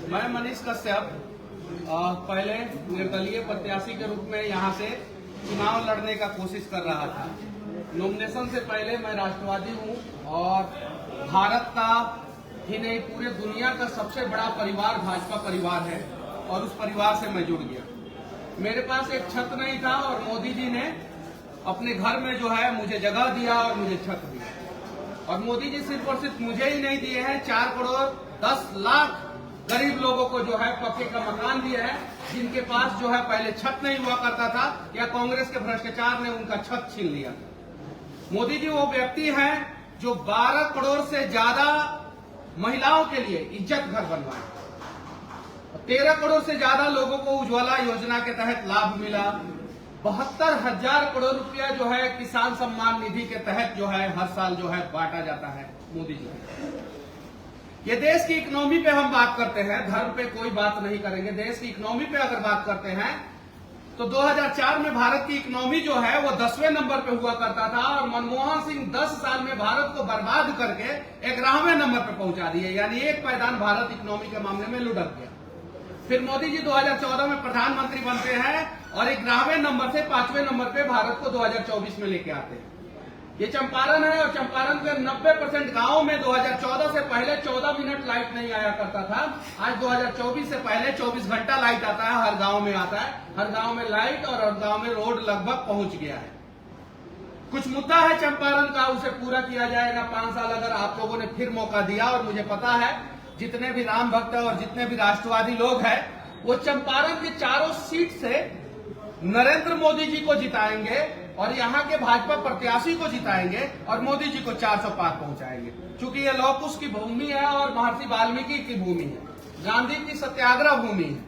मैं मनीष कश्यप पहले निर्दलीय प्रत्याशी के रूप में यहाँ से चुनाव लड़ने का कोशिश कर रहा था। नॉमिनेशन से पहले मैं राष्ट्रवादी हूँ और भारत का ही नहीं पूरे दुनिया का सबसे बड़ा परिवार भाजपा परिवार है और उस परिवार से मैं जुड़ गया। मेरे पास एक छत नहीं था और मोदी जी ने अपने घर में जो है मुझे जगह दिया और मुझे छत दिया। और मोदी जी सिर्फ और सिर्फ मुझे ही नहीं दिए हैं, 4 करोड़ 10 लाख गरीब लोगों को जो है पक्के का मकान दिया है, जिनके पास जो है पहले छत नहीं हुआ करता था या कांग्रेस के भ्रष्टाचार ने उनका छत छीन लिया। मोदी जी वो व्यक्ति हैं जो 12 करोड़ से ज्यादा महिलाओं के लिए इज्जत घर बनवाए, 13 करोड़ से ज्यादा लोगों को उज्ज्वला योजना के तहत लाभ मिला, 72,000 करोड़ रुपया जो है किसान सम्मान निधि के तहत जो है हर साल जो है बांटा जाता है मोदी जी। ये देश की इकोनॉमी पे हम बात करते हैं, धर्म पे कोई बात नहीं करेंगे। देश की इकोनॉमी पे अगर बात करते हैं तो 2004 में भारत की इकोनॉमी जो है वो 10वें नंबर पे हुआ करता था और मनमोहन सिंह 10 साल में भारत को बर्बाद करके 11वें नंबर पे पहुंचा दिए, यानी एक पायदान भारत इकोनॉमी के मामले में लुढ़क गया। फिर मोदी जी 2014 में प्रधानमंत्री बनते हैं और 11वें नंबर से 5वें नंबर पे भारत को 2024 में लेके आते हैं। ये चंपारण है और चंपारण के 90% गांवों में 2014 से पहले 14 मिनट लाइट नहीं आया करता था। आज 2024 से पहले 24 घंटा लाइट आता है, हर गांव में आता है, हर गांव में लाइट और हर गांव में रोड लगभग पहुंच गया है। कुछ मुद्दा है चंपारण का, उसे पूरा किया जाएगा 5 साल अगर आप लोगों ने फिर मौका दिया। और मुझे पता है जितने भी राम भक्त और जितने भी राष्ट्रवादी लोग हैं वो चंपारण के चारों सीट से नरेंद्र मोदी जी को जिताएंगे और यहाँ के भाजपा प्रत्याशी को जिताएंगे और मोदी जी को 400 पार पहुंचाएंगे। क्योंकि ये लौह कुश की भूमि है और महर्षि वाल्मीकि की भूमि है, गांधी की सत्याग्रह भूमि है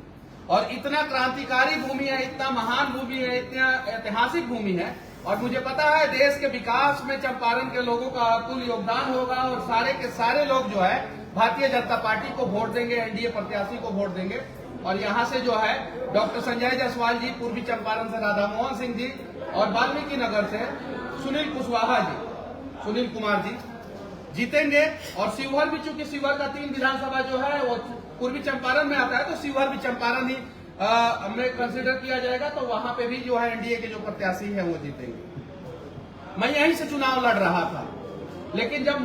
और इतना क्रांतिकारी भूमि है, इतना महान भूमि है, इतना ऐतिहासिक भूमि है। और मुझे पता है देश के विकास में चंपारण के लोगों का अतुल योगदान होगा और सारे के सारे लोग जो है भारतीय जनता पार्टी को वोट देंगे, एनडीए प्रत्याशी को वोट देंगे। और यहाँ से जो है डॉक्टर संजय जायसवाल जी, पूर्वी चंपारण से राधा मोहन सिंह जी और वाल्मीकि नगर से सुनील कुशवाहा जी, सुनील कुमार जी जीतेंगे। और शिवहर भी, चूंकि शिवहर का 3 विधानसभा जो है वो पूर्वी चंपारण में आता है तो शिवहर भी चंपारण ही हमें कंसिडर किया जाएगा, तो वहां पे भी जो है एनडीए के जो प्रत्याशी है वो जीतेंगे। मैं यहीं से चुनाव लड़ रहा था, लेकिन जब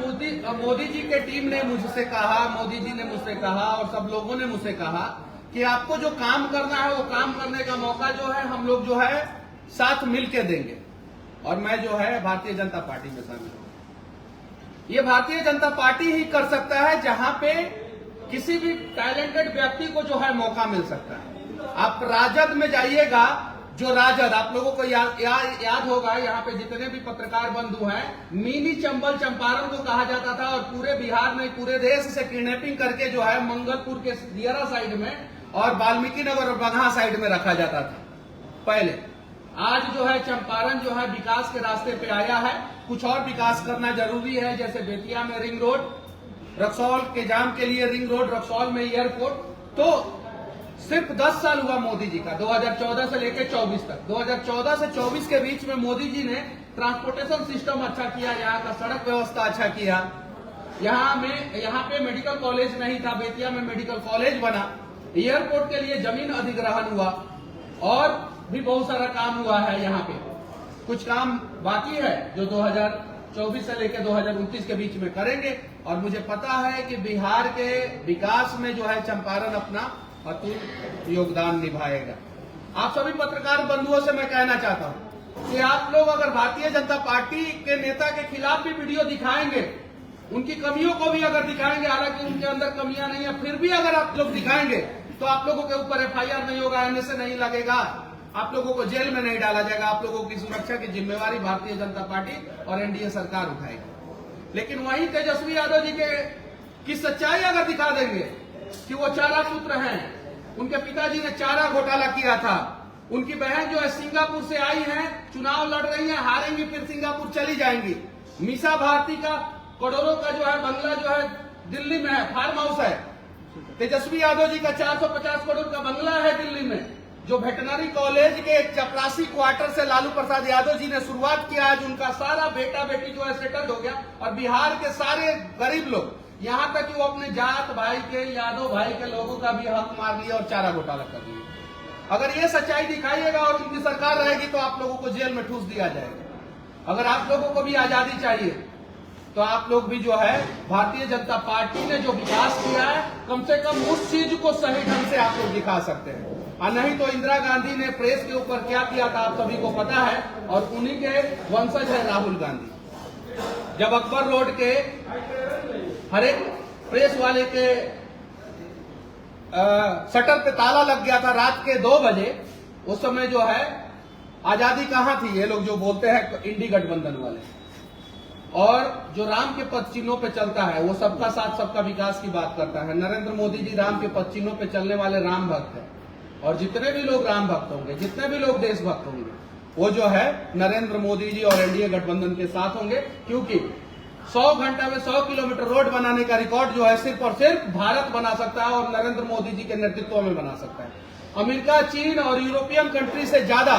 मोदी जी के टीम ने मुझसे कहा, मोदी जी ने मुझसे कहा और सब लोगों ने मुझसे कहा कि आपको जो काम करना है वो काम करने का मौका जो है हम लोग जो है साथ मिलके देंगे, और मैं जो है भारतीय जनता पार्टी में शामिल हूं। ये भारतीय जनता पार्टी ही कर सकता है जहां पे किसी भी टैलेंटेड व्यक्ति को जो है मौका मिल सकता है। आप राजद में जाइएगा, जो राजद आप लोगों को याद होगा, यहाँ पे जितने भी पत्रकार बंधु हैं, मिनी चंबल चंपारण को कहा जाता था और पूरे बिहार में पूरे देश से किडनैपिंग करके जो है मंगलपुर के दियारा साइड में और वाल्मीकि नगर और बगहा साइड में रखा जाता था पहले। आज जो है चंपारण जो है विकास के रास्ते पे आया है। कुछ और विकास करना जरूरी है, जैसे बेतिया में रिंग रोड, रक्सौल के जाम के लिए रिंग रोड, रक्सौल में एयरपोर्ट। तो सिर्फ 10 साल हुआ मोदी जी का, 2014 से लेकर 24 तक। 2014 से 24 के बीच में मोदी जी ने ट्रांसपोर्टेशन सिस्टम अच्छा किया, यहाँ का सड़क व्यवस्था अच्छा किया, यहाँ पे मेडिकल कॉलेज नहीं था, बेतिया में मेडिकल कॉलेज बना, एयरपोर्ट के लिए जमीन अधिग्रहण हुआ और भी बहुत सारा काम हुआ है। यहाँ पे कुछ काम बाकी है जो 2024 से लेकर 2029 के बीच में करेंगे। और मुझे पता है कि बिहार के विकास में जो है चंपारण अपना अतुल योगदान निभाएगा। आप सभी पत्रकार बंधुओं से मैं कहना चाहता हूं कि आप लोग अगर भारतीय जनता पार्टी के नेता के खिलाफ भी वीडियो दिखाएंगे, उनकी कमियों को भी अगर दिखाएंगे, हालांकि उनके अंदर कमियां नहीं है, फिर भी अगर आप लोग दिखाएंगे तो आप लोगों के ऊपर एफआईआर नहीं होगा, एनएसए नहीं लगेगा, आप लोगों को जेल में नहीं डाला जाएगा। आप लोगों की सुरक्षा की जिम्मेवारी भारतीय जनता पार्टी और एनडीए सरकार उठाएगी। लेकिन वहीं तेजस्वी यादव जी की सच्चाई अगर दिखा देंगे कि वो चारा सूत्र हैं, उनके पिताजी ने चारा घोटाला किया था, उनकी बहन जो है सिंगापुर से आई है, चुनाव लड़ रही है, हारेंगी फिर सिंगापुर चली जाएंगी। मीसा भारती का करोड़ों का जो है बंगला जो है दिल्ली में है, फार्म हाउस है। तेजस्वी यादव जी का 450 करोड़ का बंगला है दिल्ली में। जो वेटनरी कॉलेज के चपरासी क्वार्टर से लालू प्रसाद यादव जी ने शुरुआत किया, आज उनका सारा बेटा बेटी जो है सेटल्ड हो गया, और बिहार के सारे गरीब लोग, यहाँ तक कि वो अपने जात भाई के, यादव भाई के लोगों का भी हक मार लिया और चारा घोटाला कर दिया। अगर ये सच्चाई दिखाइएगा और उनकी सरकार रहेगी तो आप लोगों को जेल में ठूस दिया जाएगा। अगर आप लोगों को भी आजादी चाहिए तो आप लोग भी जो है, भारतीय जनता पार्टी ने जो विकास किया है, कम से कम उस चीज को सही ढंग से आप लोग दिखा सकते हैं। और नहीं तो इंदिरा गांधी ने प्रेस के ऊपर क्या किया था आप सभी को पता है, और उन्हीं के वंशज है राहुल गांधी। जब अकबर रोड के हर एक प्रेस वाले के शटर पे ताला लग गया था रात के 2 बजे, उस समय जो है आजादी कहां थी, ये लोग जो बोलते हैं इंडी गठबंधन वाले। और जो राम के पद चिन्हों पे चलता है वो सबका साथ सबका विकास की बात करता है। नरेंद्र मोदी जी राम के पद चिन्हों पे चलने वाले राम भक्त हैं, और जितने भी लोग राम भक्त होंगे, जितने भी लोग देशभक्त होंगे, वो जो है नरेंद्र मोदी जी और एनडीए गठबंधन के साथ होंगे, क्योंकि 100 घंटा में 100 किलोमीटर रोड बनाने का रिकॉर्ड जो है सिर्फ और सिर्फ भारत बना सकता है, और नरेंद्र मोदी जी के नेतृत्व में बना सकता है। अमेरिका, चीन और यूरोपियन कंट्री से ज्यादा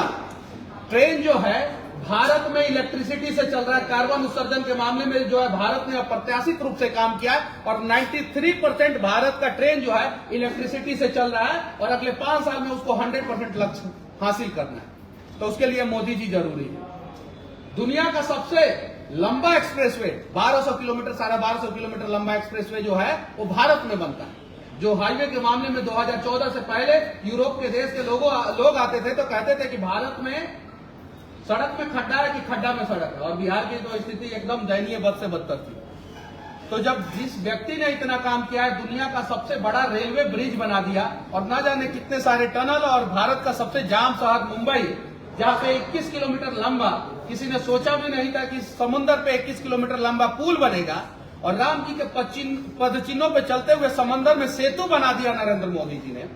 ट्रेन जो है भारत में इलेक्ट्रिसिटी से चल रहा है। कार्बन उत्सर्जन के मामले में जो है भारत ने अप्रत्याशित रूप से काम किया है, और 93% भारत का ट्रेन जो है इलेक्ट्रिसिटी से चल रहा है, और अगले 5 साल में उसको 100% लक्ष्य हासिल करना है। तो उसके लिए मोदी जी जरूरी है। दुनिया का सबसे लंबा एक्सप्रेसवे 1200 किलोमीटर, 1250 किलोमीटर लंबा एक्सप्रेसवे जो है वो भारत में बनता है। जो हाईवे के मामले में 2014 से पहले यूरोप के देश के लोग आते थे तो कहते थे कि भारत में सड़क में खड्डा है कि खड्डा में सड़क है, और बिहार की तो स्थिति एकदम दयनीय बद से बदतर थी। तो जब जिस व्यक्ति ने इतना काम किया है, दुनिया का सबसे बड़ा रेलवे ब्रिज बना दिया, और न जाने कितने सारे टनल, और भारत का सबसे जाम शहर मुंबई, जहां पे 21 किलोमीटर लंबा, किसी ने सोचा भी नहीं था कि समुद्र पे 21 किलोमीटर लंबा पुल बनेगा, और राम जी के पद चिन्हों पे चलते हुए समंदर में सेतु बना दिया नरेंद्र मोदी जी ने।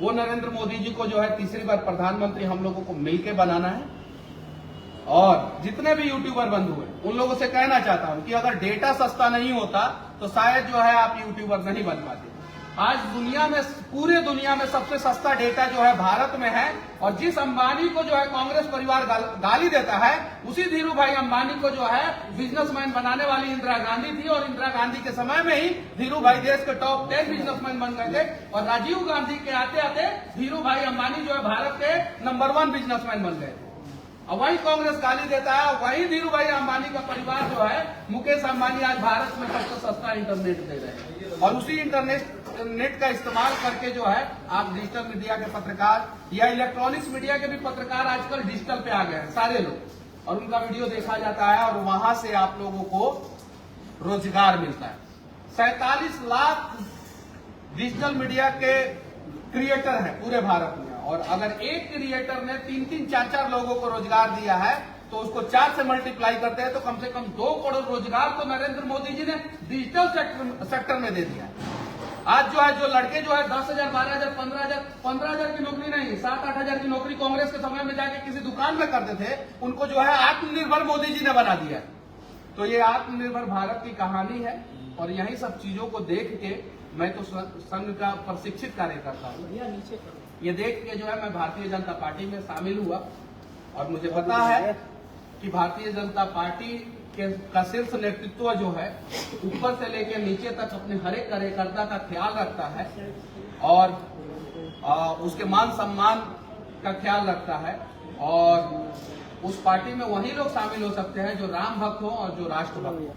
वो नरेंद्र मोदी जी को जो है तीसरी बार प्रधानमंत्री हम लोगों को मिलकर बनाना है। और जितने भी यूट्यूबर बंधु हैं उन लोगों से कहना चाहता हूं कि अगर डेटा सस्ता नहीं होता तो शायद जो है आप यूट्यूबर नहीं बन पाते। आज दुनिया में, पूरे दुनिया में सबसे सस्ता डेटा जो है भारत में है, और जिस अंबानी को जो है कांग्रेस परिवार गाली देता है, उसी धीरू भाई अंबानी को जो है बिजनेसमैन बनाने वाली इंदिरा गांधी थी, और इंदिरा गांधी के समय में ही धीरू भाई देश के टॉप 10 बिजनेसमैन बन गए थे, और राजीव गांधी के आते आते धीरू भाई अंबानी जो है भारत के नंबर 1 बिजनेसमैन बन गए। और वही कांग्रेस गाली देता है, वही धीरू भाई अंबानी का परिवार जो है, मुकेश अंबानी आज भारत में सबसे सस्ता इंटरनेट दे रहे हैं, और उसी इंटरनेट का इस्तेमाल करके जो है आप डिजिटल मीडिया के पत्रकार या इलेक्ट्रॉनिक्स मीडिया के भी पत्रकार आजकल डिजिटल पे आ गए हैं सारे लोग, और उनका वीडियो देखा जाता है, और वहां से आप लोगों को रोजगार मिलता है। 47 लाख डिजिटल मीडिया के क्रिएटर हैं पूरे भारत में, और अगर एक क्रिएटर ने 3-3, 4-4 लोगों को रोजगार दिया है तो उसको 4 से मल्टीप्लाई करते हैं तो कम से कम 2 करोड़ रोजगार तो नरेंद्र मोदी जी ने डिजिटल सेक्टर में दे दिया है। आज जो है जो लड़के जो है 10,000, 12,000, 15,000 की नौकरी नहीं, 7-8 हजार की नौकरी कांग्रेस के समय में जाके किसी दुकान में करते थे, उनको जो है आत्मनिर्भर मोदी जी ने बना दिया। तो ये आत्मनिर्भर भारत की कहानी है, और यही सब चीजों को देख के मैं तो संघ का प्रशिक्षित कार्यकर्ता हूँ। ये देख के जो है मैं भारतीय जनता पार्टी में शामिल हुआ, और मुझे पता है कि भारतीय जनता पार्टी का शीर्ष नेतृत्व जो है ऊपर से लेकर नीचे तक अपने हर एक कार्यकर्ता का ख्याल रखता है, और उसके मान सम्मान का ख्याल रखता है, और उस पार्टी में वही लोग शामिल हो सकते हैं जो राम भक्त हो और जो राष्ट्र भक्त हो।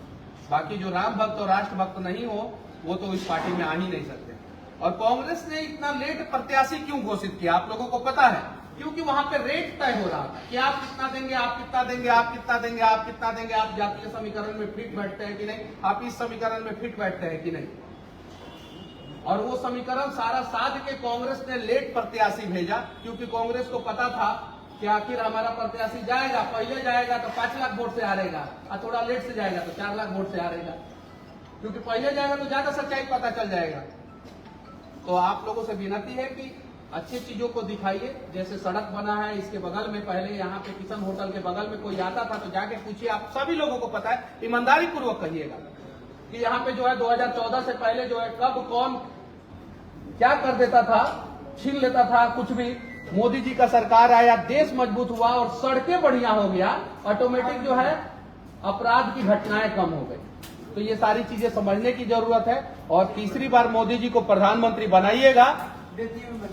बाकी जो राम भक्त और राष्ट्र भक्त नहीं हो वो तो इस पार्टी में आ ही नहीं सकते। और कांग्रेस ने इतना लेट प्रत्याशी क्यों घोषित किया आप लोगों को पता है? क्योंकि वहां पे रेट तय हो रहा था कि आप कितना देंगे, आप कितना देंगे, आप कितना देंगे, आप कितना देंगे, आप जातीय समीकरण में फिट बैठते हैं कि नहीं, आप इस समीकरण में फिट बैठते हैं कि नहीं। और वो समीकरण सारा साध के कांग्रेस ने लेट प्रत्याशी भेजा, क्योंकि कांग्रेस को पता था कि आखिर हमारा प्रत्याशी जाएगा, पहले जाएगा तो 5 लाख वोट से हारेगा, और थोड़ा लेट से जाएगा तो 4 लाख वोट से हारेगा, क्योंकि पहले जाएगा तो ज्यादा सच्चाई पता चल जाएगा। तो आप लोगों से विनती है कि अच्छी चीजों को दिखाइए। जैसे सड़क बना है इसके बगल में, पहले यहाँ पे किशन होटल के बगल में कोई आता था तो जाके पूछिए, आप सभी लोगों को पता है, ईमानदारी पूर्वक कहिएगा कि यहाँ पे जो है 2014 से पहले जो है कब कौन क्या कर देता था, छीन लेता था कुछ भी, मोदी जी का सरकार आया, देश मजबूत हुआ और सड़कें बढ़िया हो गया, ऑटोमेटिक जो है अपराध की घटनाएं कम हो गई। तो ये सारी चीजें समझने की जरूरत है। और तीसरी बार मोदी जी को प्रधानमंत्री बनाइएगा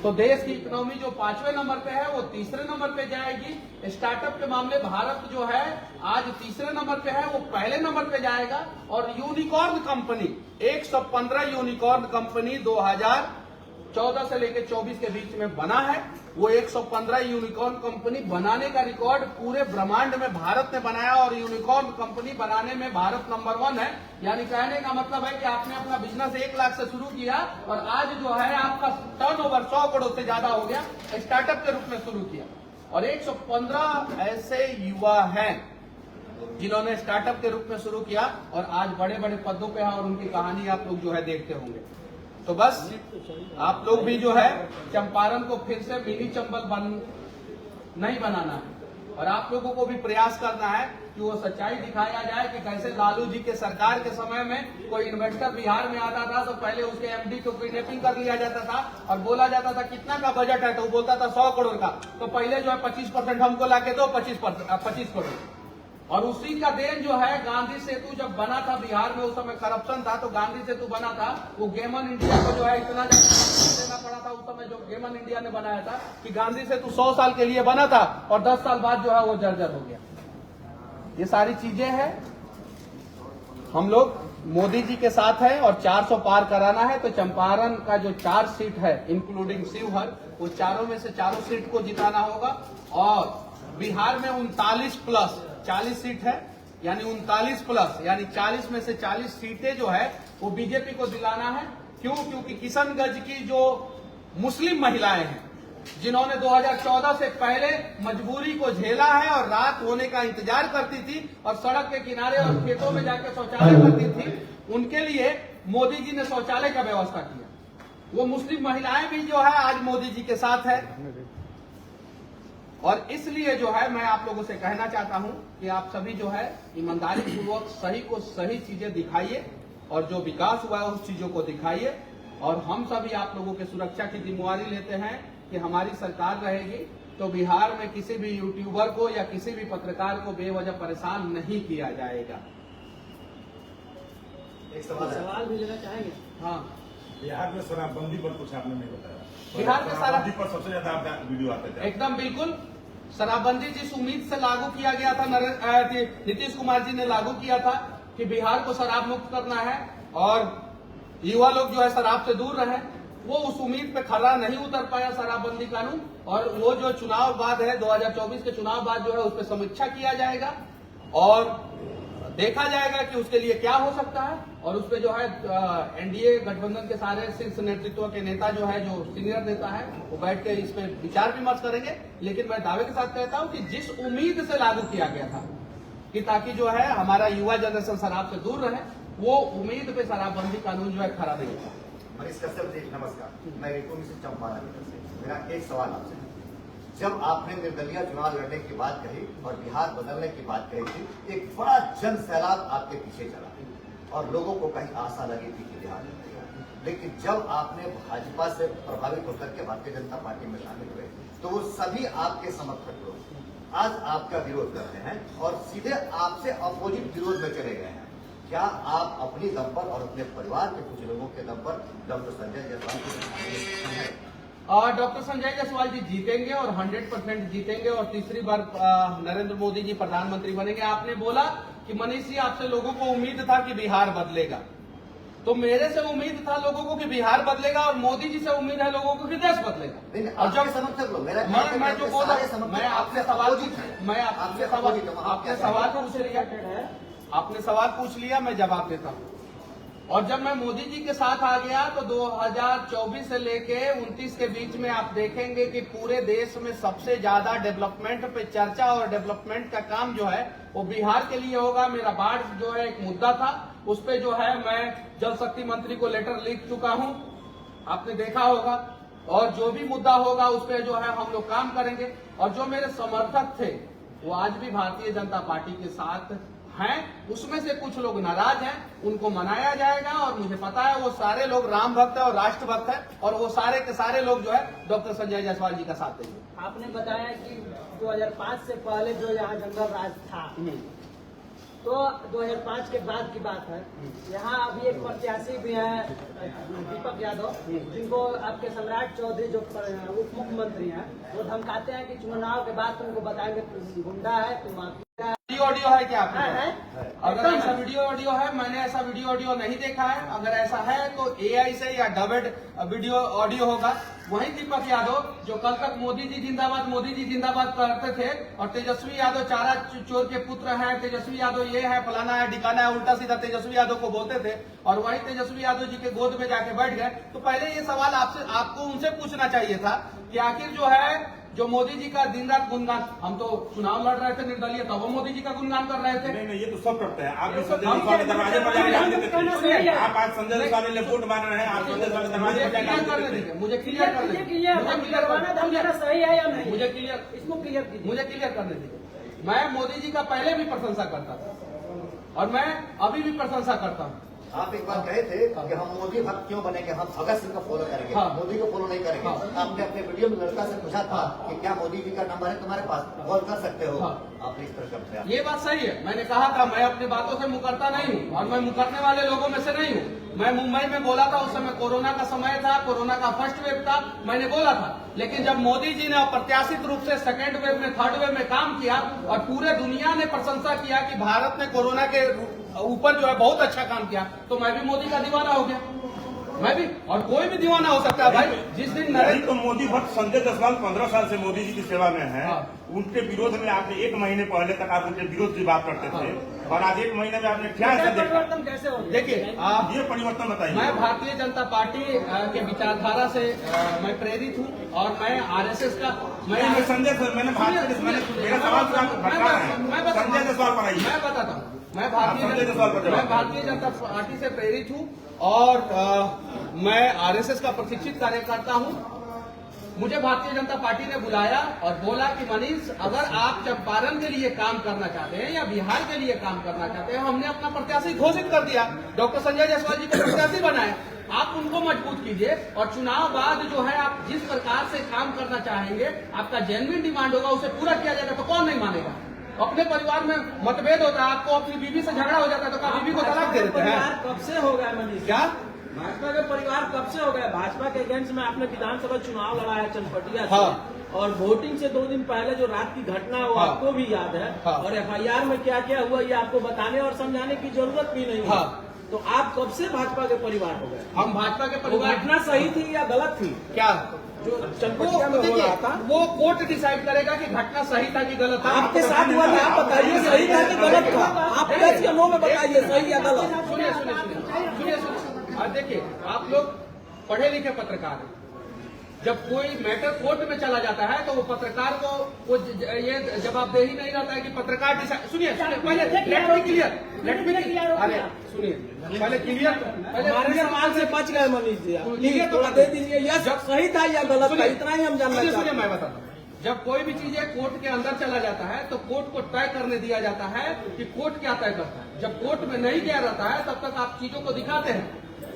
तो देश की इकोनॉमी जो 5वें नंबर पे है वो 3रे नंबर पे जाएगी। स्टार्टअप के मामले भारत जो है आज 3रे नंबर पे है, वो पहले नंबर पे जाएगा। और यूनिकॉर्न कंपनी 115 यूनिकॉर्न कंपनी 2014 से लेकर 24 के बीच में बना है। वो 115 यूनिकॉर्न कंपनी बनाने का रिकॉर्ड पूरे ब्रह्मांड में भारत ने बनाया और यूनिकॉर्न कंपनी बनाने में भारत नंबर 1 है। यानी कहने का मतलब है कि आपने अपना बिजनेस 1 लाख से शुरू किया और आज जो है आपका टर्नओवर 100 करोड़ से ज्यादा हो गया, स्टार्टअप के रूप में शुरू किया। और 115 ऐसे युवा हैं जिन्होंने स्टार्टअप के रूप में शुरू किया और आज बड़े बड़े पदों पे हैं और उनकी कहानी आप लोग जो है देखते होंगे। तो बस आप लोग भी जो है चंपारण को फिर से मिनी चंबल नहीं बनाना है और आप लोगों को भी प्रयास करना है कि वो सच्चाई दिखाया जाए कि कैसे लालू जी के सरकार के समय में कोई इन्वेस्टर बिहार में आता था तो पहले उसके एमडी को किडनैपिंग कर लिया जाता था और बोला जाता था कितना का बजट है, तो वो बोलता था 100 करोड़ का, तो पहले जो है 25% हमको लाके दो, 25 करोड़। और उसी का देन जो है गांधी सेतु जब बना था बिहार में, उस समय करप्शन था तो गांधी सेतु बना था। वो गेमन इंडिया को जो है इतना देना पड़ा था उस समय, जो गेमन इंडिया ने बनाया था कि गांधी सेतु 100 साल के लिए बना था और 10 साल बाद जो है वो जर्जर हो गया। ये सारी चीजें हैं। हम लोग मोदी जी के साथ हैं और 400 पार कराना है। तो चंपारण का जो 4 सीट है इंक्लूडिंग शिवहर, वो चारों में से चारों सीट को जिताना होगा। और बिहार में 39 प्लस 40 सीट है, यानी 39 प्लस यानी 40 में से 40 सीटें जो है वो बीजेपी को दिलाना है। क्यों? क्योंकि किशनगंज की जो मुस्लिम महिलाएं हैं जिन्होंने 2014 से पहले मजबूरी को झेला है और रात होने का इंतजार करती थी और सड़क के किनारे और खेतों में जाकर शौचालय करती थी, उनके लिए मोदी जी ने शौचालय का व्यवस्था किया। वो मुस्लिम महिलाएं भी जो है आज मोदी जी के साथ है। और इसलिए जो है मैं आप लोगों से कहना चाहता हूं कि आप सभी जो है ईमानदारी पूर्वक सही को सही चीजें दिखाइए और जो विकास हुआ है उस चीजों को दिखाइए। और हम सभी आप लोगों के सुरक्षा की जिम्मेवारी लेते हैं कि हमारी सरकार रहेगी तो बिहार में किसी भी यूट्यूबर को या किसी भी पत्रकार को बेवजह परेशान नहीं किया जाएगा। एक सवाल भी लेना चाहेंगे। हाँ, बिहार में शराबबंदी पर कुछ आपने नहीं बताया। बिहार में शराबबंदी पर सबसे ज्यादा आपका वीडियो आते थे। एकदम बिल्कुल। शराबबंदी जिस उम्मीद से लागू किया गया था, नीतीश कुमार जी ने लागू किया था कि बिहार को शराब मुक्त करना है और युवा लोग जो है शराब से दूर रहे, वो उस उम्मीद पे खरा नहीं उतर पाया शराबबंदी कानून। और वो जो चुनाव बाद है 2024 के चुनाव बाद जो है उस पर समीक्षा किया जाएगा और देखा जाएगा कि उसके लिए क्या हो सकता है। और उस पर जो है एनडीए गठबंधन के सारे शीर्ष नेतृत्व के नेता जो है, जो सीनियर नेता है, वो बैठ के इस पे विचार विमर्श करेंगे। लेकिन मैं दावे के साथ कहता हूं कि जिस उम्मीद से लागू किया गया था कि ताकि जो है हमारा युवा जनरेशन शराब से दूर रहे, वो उम्मीद पे शराबबंदी कानून जो है खरा नहीं होगा। मनीष कश्यप जी नमस्कार, मैं रिपुन से चंपारण से। मेरा एक सवाल आपसे, जब आपने निर्दलीय चुनाव लड़ने की बात कही और बिहार बदलने की बात कही थी, एक बड़ा जन सैलाब आपके पीछे चला और लोगों को कहीं आशा लगी थी कि बिहार बदलेगा। लेकिन जब आपने भाजपा से प्रभावित होकर के भारतीय जनता पार्टी में शामिल हुए तो वो सभी आपके समर्थक लोग आज आपका विरोध कर रहे हैं और सीधे आपसे अपोजिट विरोध में चले गए हैं। क्या आप अपनी दम पर और अपने परिवार के कुछ लोगों के दम पर डॉक्टर संजय जायसवाल को डॉक्टर संजय जायसवाल जी जीतेंगे और 100% जीतेंगे और तीसरी बार नरेंद्र मोदी जी प्रधानमंत्री बनेंगे। आपने बोला कि मनीष जी आपसे लोगों को उम्मीद था कि बिहार बदलेगा, तो मेरे से उम्मीद था लोगों को कि बिहार बदलेगा और मोदी जी से उम्मीद है लोगों को कि देश बदलेगा। और जब समर्थक लोग मैं जो बोला, मैं आपसे आपने सवाल पूछ लिया, मैं जवाब देता हूँ। और जब मैं मोदी जी के साथ आ गया तो 2024 से लेके 29 के बीच में आप देखेंगे कि पूरे देश में सबसे ज्यादा डेवलपमेंट पे चर्चा और डेवलपमेंट का काम जो है वो बिहार के लिए होगा। मेरा बाढ़ जो है एक मुद्दा था, उस पे जो है मैं जल शक्ति मंत्री को लेटर लिख चुका हूँ, आपने देखा होगा। और जो भी मुद्दा होगा उस पे जो है हम लोग काम करेंगे। और जो मेरे समर्थक थे वो आज भी भारतीय जनता पार्टी के साथ हैं, उसमें से कुछ लोग नाराज हैं, उनको मनाया जाएगा। और मुझे पता है वो सारे लोग राम भक्त है और राष्ट्र भक्त है, और वो सारे के सारे लोग जो है डॉक्टर संजय जायसवाल जी का साथ देंगे। आपने बताया कि 2005 से पहले जो यहाँ जंगल राज था, तो 2005 के बाद की बात है। यहाँ अभी एक प्रत्याशी भी है दीपक यादव, जिनको आपके सम्राट चौधरी जो उप मुख्यमंत्री हैं, वो धमकाते हैं कि चुनाव के बाद तुमको बताएंगे तुम गुंडा है, तुम माफिया है। ऑडियो है क्या आपके है, पास? अगर ऐसा वीडियो ऑडियो है, मैंने ऐसा वीडियो ऑडियो नहीं देखा है। अगर ऐसा है तो एआई से या डबड वीडियो ऑडियो होगा। वही दीपक यादव जो कल तक मोदी जी जिंदाबाद करते थे, और तेजस्वी यादव चारा चोर के पुत्र हैं, तेजस्वी यादव ये है, फलाना है, डिकाना है, उल्टा सीधा तेजस्वी यादव को बोलते थे, और वही तेजस्वी यादव जी के गोद में जाके बैठ गए। तो पहले ये सवाल आपको उनसे पूछना चाहिए था कि आखिर जो है जो मोदी जी का दिन रात गुणगान, हम तो चुनाव लड़ रहे थे निर्दलीय, तब वो मोदी जी का गुणगान कर रहे थे। नहीं, ये तो सब करते हैं। आप भी संजय जायसवाल के दरवाजे पर जाके ध्यान देते थे। आप आज संजय जायसवाल ने वोट मांग रहे हैं, आप संजय जायसवाल के दरवाजे पर जाके करने दीजिए, मुझे क्लियर करने दीजिए, सही है या नहीं, मुझे क्लियर करने दीजिए। मैं मोदी जी का पहले भी प्रशंसा करता था, और मैं अभी भी प्रशंसा करता हूँ। आप एक बार कहे थे कि हम मोदी भक्त क्यों बनेंगे, हम भगत सिंह को फॉलो करेंगे, हाँ। मोदी को फॉलो नहीं करेंगे। हाँ। आपने अपने वीडियो में लड़का से पूछा था कि क्या मोदी जी का नंबर है तुम्हारे पास, कॉल कर सकते हो। हाँ। आपने इस तरह करते हैं। ये बात सही है, मैंने कहा था मैं अपनी बातों से मुकरता नहीं हूँ, और मैं मुकरने वाले लोगों में से नहीं हूँ। मैं मुंबई में बोला था, उस समय कोरोना का समय था, कोरोना का फर्स्ट वेव था, मैंने बोला था। लेकिन जब मोदी जी ने अप्रत्याशित रूप से सेकेंड वेव में, थर्ड वेव में काम किया, और पूरे दुनिया ने प्रशंसा किया कि भारत ने कोरोना के ऊपर जो है बहुत अच्छा काम किया, तो मैं भी मोदी का दीवाना हो गया। मैं भी, और कोई भी दीवाना हो सकता है भाई। जिस दिन नहीं तो मोदी भक्त संजय जायसवाल 15 साल से मोदी जी की सेवा में है। हाँ। उनके विरोध में आपने 1 महीने पहले तक आप उनके विरोध की बात करते थे, और आज 1 महीने में आपने क्या ऐसा देखा? परिवर्तन कैसे हो गया? देखिए, आप ये परिवर्तन बताइए। मैं भारतीय जनता पार्टी के विचारधारा से मैं प्रेरित हूँ, और मैं आरएसएस का मैं संजय सर, मैंने मेरा सवाल संजय जायसवाल पर आइए। मैं बताता हूँ, मैं संजय जायसवाल पर जवाब। भारतीय जनता पार्टी से प्रेरित हूँ, और मैं आरएसएस का प्रशिक्षित कार्यकर्ता हूँ। मुझे भारतीय जनता पार्टी ने बुलाया और बोला कि मनीष, अगर आप चंपारण के लिए काम करना चाहते हैं या बिहार के लिए काम करना चाहते हैं, हमने अपना प्रत्याशी घोषित कर दिया, डॉक्टर संजय जायसवाल जी को प्रत्याशी बनाए, आप उनको मजबूत कीजिए, और चुनाव बाद जो है आप जिस प्रकार से काम करना चाहेंगे, आपका जेन्युइन डिमांड होगा, उसे पूरा किया जाएगा। तो कौन नहीं मानेगा? अपने परिवार में मतभेद होता है, आपको अपनी बीवी से झगड़ा हो जाता है, तो क्या बीवी को तलाक दे देते हैं? कब से हो गया मनीष? क्या भाजपा का परिवार कब से हो गया? भाजपा के अगेंस्ट में आपने विधानसभा चुनाव लड़ा है चनपटिया से, हाँ। और वोटिंग से 2 दिन पहले जो रात की घटना है वो हाँ। आपको भी याद है, हाँ। और एफआईआर में क्या क्या हुआ ये आपको बताने और समझाने की जरूरत भी नहीं है। हाँ। तो आप कब से भाजपा के परिवार हो गए? हम भाजपा के वो परिवार घटना सही थी या गलत थी? क्या जो चनपटिया में हो रहा था, वो कोर्ट डिसाइड करेगा कि घटना सही था कि गलत था। आपके साथ हुआ था, आप बताइए सही था कि गलत था? आप 10 या 9 में बताइए सही या गलत। सुनिए, देखिए, आप लोग पढ़े लिखे पत्रकार हैं। जब कोई मैटर कोर्ट में चला जाता है तो वो पत्रकार को वो ये जवाबदेही नहीं रहता है कि पत्रकार सुनिए पहले लेट मी क्लियर। अरे सुनिए पहले क्लियर, हमारे सवाल से बच गए मनीष जी, क्लियर तो थोड़ा दे दीजिए, यस सही था या गलत था, इतना ही हम जानना चाहते सुनिए, हैं। मैं बताता हूँ। जब कोई भी चीजें कोर्ट के अंदर चला जाता है तो कोर्ट को तय करने दिया जाता है कि कोर्ट क्या तय करता है। जब कोर्ट में नहीं गया रहता है तब तक आप चीजों को दिखाते हैं।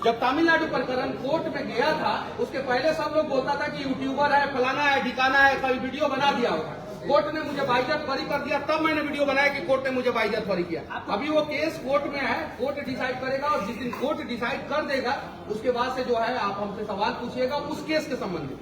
जब तमिलनाडु प्रकरण कोर्ट में गया था उसके पहले सब लोग बोलता था कि यूट्यूबर है, फलाना है, ठिकाना है, कभी वीडियो बना दिया होगा। कोर्ट ने मुझे बाइज्जत बरी कर दिया, तब मैंने वीडियो बनाया कि कोर्ट ने मुझे बाइज्जत बरी किया। अभी वो केस कोर्ट में है, कोर्ट डिसाइड करेगा, और जिस दिन कोर्ट डिसाइड कर देगा उसके बाद से जो है आप हमसे सवाल पूछिएगा उस केस के संबंधित,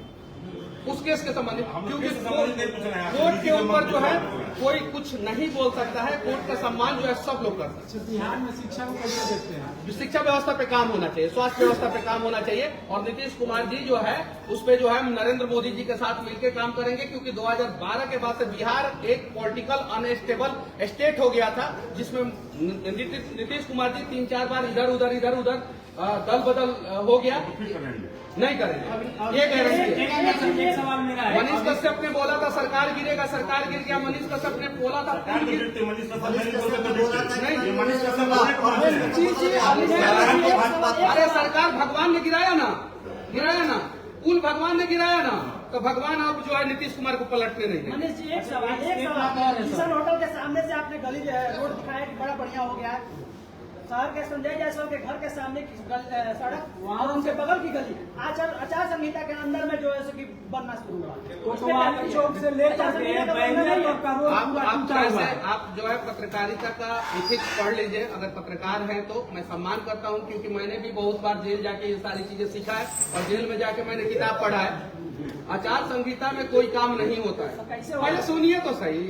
उस केस के संबंधित, क्योंकि कोर्ट के ऊपर जो है कोई कुछ नहीं बोल सकता है। कोर्ट का सम्मान जो है सब लोग करते हैं। बिहार में शिक्षा को कैसे देखते हैं? शिक्षा व्यवस्था पे काम होना चाहिए, स्वास्थ्य व्यवस्था पे काम होना चाहिए, और नीतीश कुमार जी जो है उस पे जो है हम नरेंद्र मोदी जी के साथ मिलकर काम करेंगे, क्योंकि 2012 के बाद से बिहार एक पॉलिटिकल अनस्टेबल स्टेट हो गया था, जिसमें नीतीश कुमार जी 3-4 बार इधर उधर दल बदल हो गया। नहीं करेंगे, ये गारंटी है। एक सवाल मेरा है, मनीष कश्यप ने बोला था सरकार गिरेगा, सरकार गिर गया। मनीष कश्यप ने बोला था अरे सरकार भगवान ने गिराया ना, पुल भगवान ने गिराया ना, तो भगवान आप जो है नीतीश कुमार को पलटने नहीं देंगे। मनीष जी एक सवाल किशन होटल के सामने से आपने गली रोड दिखाया कि बड़ा बढ़िया हो गया है। शहर के संजय जायसवाल के घर के सामने की सड़क और उनके बगल की गली आचार संहिता के अंदर में जो है सो कि बनना शुरू हुआ। चौक से आप जो है पत्रकारिता का इथिक्स पढ़ लीजिए, अगर पत्रकार हैं तो मैं सम्मान करता हूं, क्योंकि मैंने भी बहुत बार जेल जाके ये सारी चीजें सीखा है और जेल में जाके मैंने किताब पढ़ा है। आचार संहिता में कोई काम नहीं होता है। पहले सुनिए तो सही,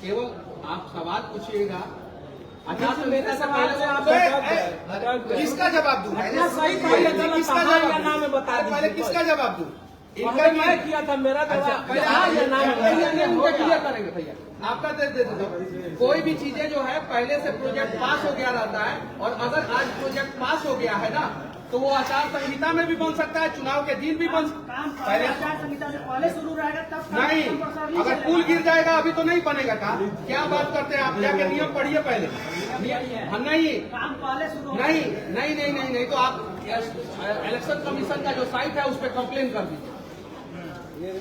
केवल आप सवाल पूछिएगा। आचार संहिता से पहले किसका जवाब दूं? किसका जवाब नाम बता, पहले किसका जवाब दूं? इनका मैं किया था, मेरा क्लियर करेंगे भैया, आपका दे दो। कोई भी चीजें जो है पहले से प्रोजेक्ट पास हो गया रहता है, और अगर आज प्रोजेक्ट पास हो गया है ना तो वो आचार संहिता में भी बन सकता है, चुनाव के दिन भी बन पहले आचार संहिता से पहले शुरू रहेगा तब नहीं। अगर पुल गिर जाएगा अभी तो नहीं बनेगा काम। क्या बात करते हैं आप? जाके नियम पढ़िए पहले। नहीं काम पहले शुरू नहीं तो आप इलेक्शन कमीशन का जो साइट है उस पर कंप्लेन कर दीजिए।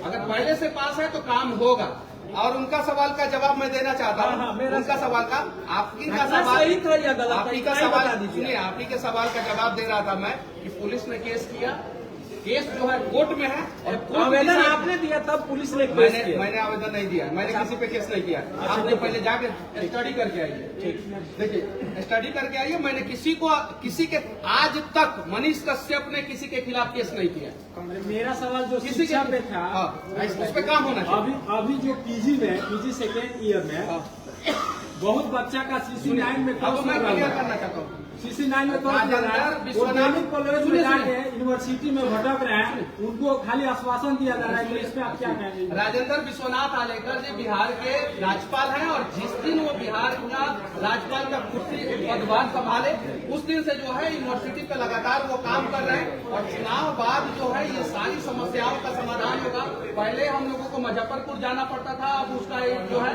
अगर पहले से पास है तो काम होगा। और उनका सवाल का जवाब मैं देना चाहता हूँ। उनका सवाल का आपकी का सवाल, आपकी का सवाल सुनिए, आपकी के सवाल का जवाब दे रहा था मैं कि पुलिस ने केस किया, केस जो है कोर्ट में है और आवेदन आपने दिया तब पुलिस ने केस किया। मैंने आवेदन नहीं दिया, मैंने किसी पे केस नहीं किया। आपने पहले जाके स्टडी करके आइए। देखिए स्टडी करके आइए, मैंने किसी के आज तक मनीष कश्यप ने किसी के खिलाफ केस नहीं किया। मेरा सवाल जो किसी शिक्षा पे था, उस पे काम होना चाहिए। अभी जो पीजी सेकेंड ईयर में बहुत बच्चा का CC9 में अब मैं क्लियर करना चाहता हूँ। CC9 में वैज्ञानिक कॉलेज में जाके यूनिवर्सिटी में भटक रहे हैं, उनको खाली आश्वासन दिया जा रहा है। तो इस पे आप क्या कहेंगे? राजेंद्र विश्वनाथ आलेकर जी बिहार के राज्यपाल हैं, और जिस दिन वो बिहार का राज्यपाल का पदभार संभाले उस दिन से जो है यूनिवर्सिटी पे लगातार वो काम कर रहे हैं। और चुनाव बाद जो है ये सारी समस्याओं का समाधान होगा। पहले हम लोगों को मुजफ्फरपुर जाना पड़ता था, अब उसका एक जो है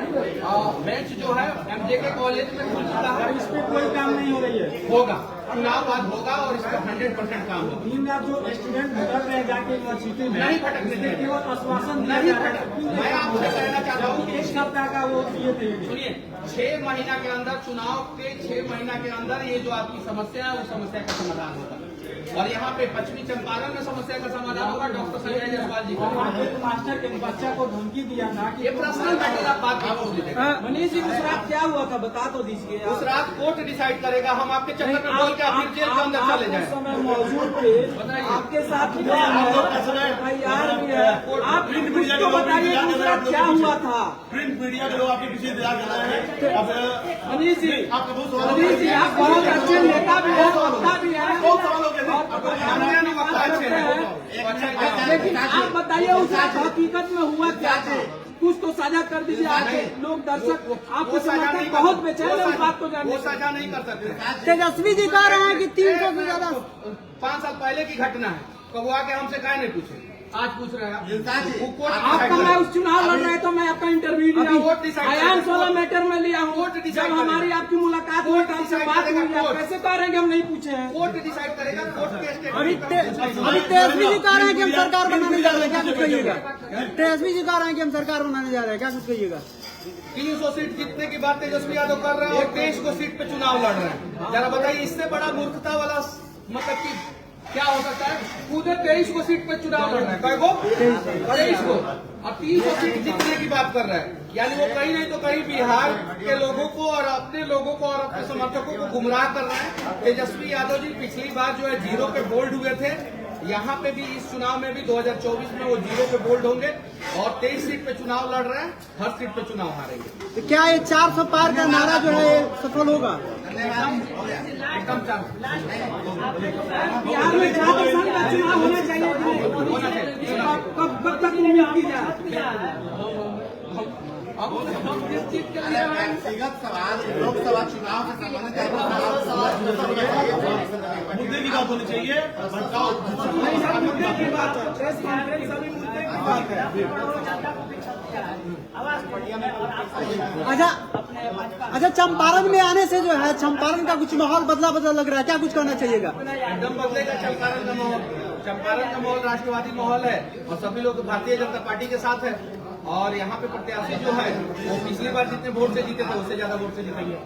बेंच जो है MJK कॉलेज में खुल चुका है। इस पे कोई काम नहीं हो रही है। होगा, चुनाव बाद होगा और इस पर 100% काम होगा। दिन रात जो स्टूडेंट भटक रहे हैं जाके यूनिवर्सिटी में, नहीं भटकने देंगे, केवल आश्वासन दिया नहीं जा रहा है। भटक। मैं आपसे कहना चाहता हूँ कि एक सप्ताह का वो ये थे। सुनिए, 6 महीना के अंदर, चुनाव के 6 महीना के अंदर ये जो आपकी समस्या है उस समस्या का समाधान होगा। और यहाँ पे पश्चिमी चंपारण में समस्या का समाधान होगा। डॉक्टर संजय जायसवाल जी को मास्टर के बच्चा को धमकी दिया था कि ये पर्सनल मैटर आप बात नहीं पूछ लीजिए। मनीष जी उस रात क्या हुआ था बता तो दीजिए। उस रात कोर्ट डिसाइड करेगा, हम आपके चक्कर में बोल के आप फिर जेल के अंदर चले जाए। समय मौजूद थे, आपके साथ भी है, यार भी है, आप कुछ तो बताइए उस रात क्या हुआ था। प्रिंट मीडिया के लोग आपके पीछे इंतजार कर रहे हैं। मनीष जी आप बहुत अच्छे नेता भी है, वक्ता भी है, लेकिन आप बताइए उस रात हकीकत में हुआ क्या था? कुछ तो साझा कर दीजिए। आपके लोग दर्शक आपको समर्थक बहुत बेचैन है, उस बात को जानने। वो साझा नहीं कर सकते। तेजस्वी जी कह रहे हैं कि 300 से ज्यादा 5 साल पहले की घटना है, तो वो आके हमसे काहे नहीं पूछे, आज पूछ रहे हैं आपका। मैं उस चुनाव लड़ रहे तो मैं आपका इंटरव्यू लिया, आयांश वाला मैटर में लिया हूँ। जब हमारी आपकी मुलाकात हुई, बात हुई, आप कैसे कह रहे हैं कि हम नहीं पूछे हैं? कोर्ट डिसाइड करेगा। कोर्ट के अभी तेजस्वी जी कह रहे हैं कि हम सरकार बनाने जा रहे हैं, क्या कुछ कहिएगा? तेजस्वी जी कह रहे हैं कि हम सरकार बनाने जा रहे हैं, क्या कुछ कहिएगा? 300 सीट जीतने की बात तेजस्वी यादव कर रहे हैं और 23 को सीट पे चुनाव लड़ रहे हैं। जरा बताइए, इससे बड़ा मूर्खता वाला मतलब कि क्या हो सकता है? खुद 23 को सीट पे चुनाव लड़ रहा है, कई को 23 को, अब 300 सीट जीतने की बात कर रहा है। यानी वो कहीं नहीं तो कहीं बिहार के लोगों को और अपने लोगों को और अपने समर्थकों को गुमराह कर रहे हैं। तेजस्वी यादव जी पिछली बार जो है 0 पे बोल्ड हुए थे, यहाँ पे भी इस चुनाव में भी 2024 में वो 0 पे बोल्ड होंगे और 23 सीट पे चुनाव लड़ रहे हैं, हर सीट पे चुनाव हारेंगे। तो क्या ये 400 पार का नारा जो है सफल होगा? एकदम चांस बिहार में 4% का चुनाव होना चाहिए। कब तक उम्मीद की जाए? व्यक्तिगत सवाल लोकसभा चुनाव से संबंधित मुद्दे की बात होनी चाहिए। अच्छा है भाजपा। अच्छा, चंपारण में आने से जो है चंपारण का कुछ माहौल बदला लग रहा है, क्या कुछ कहना चाहिएगा? एकदम बदलेगा चंपारण का माहौल। चंपारण का माहौल राष्ट्रवादी माहौल है और सभी लोग भारतीय जनता पार्टी के साथ है। और यहाँ पे प्रत्याशी जो है वो पिछली बार जितने वोट से जीते थे उससे ज्यादा वोट से जीतेंगे।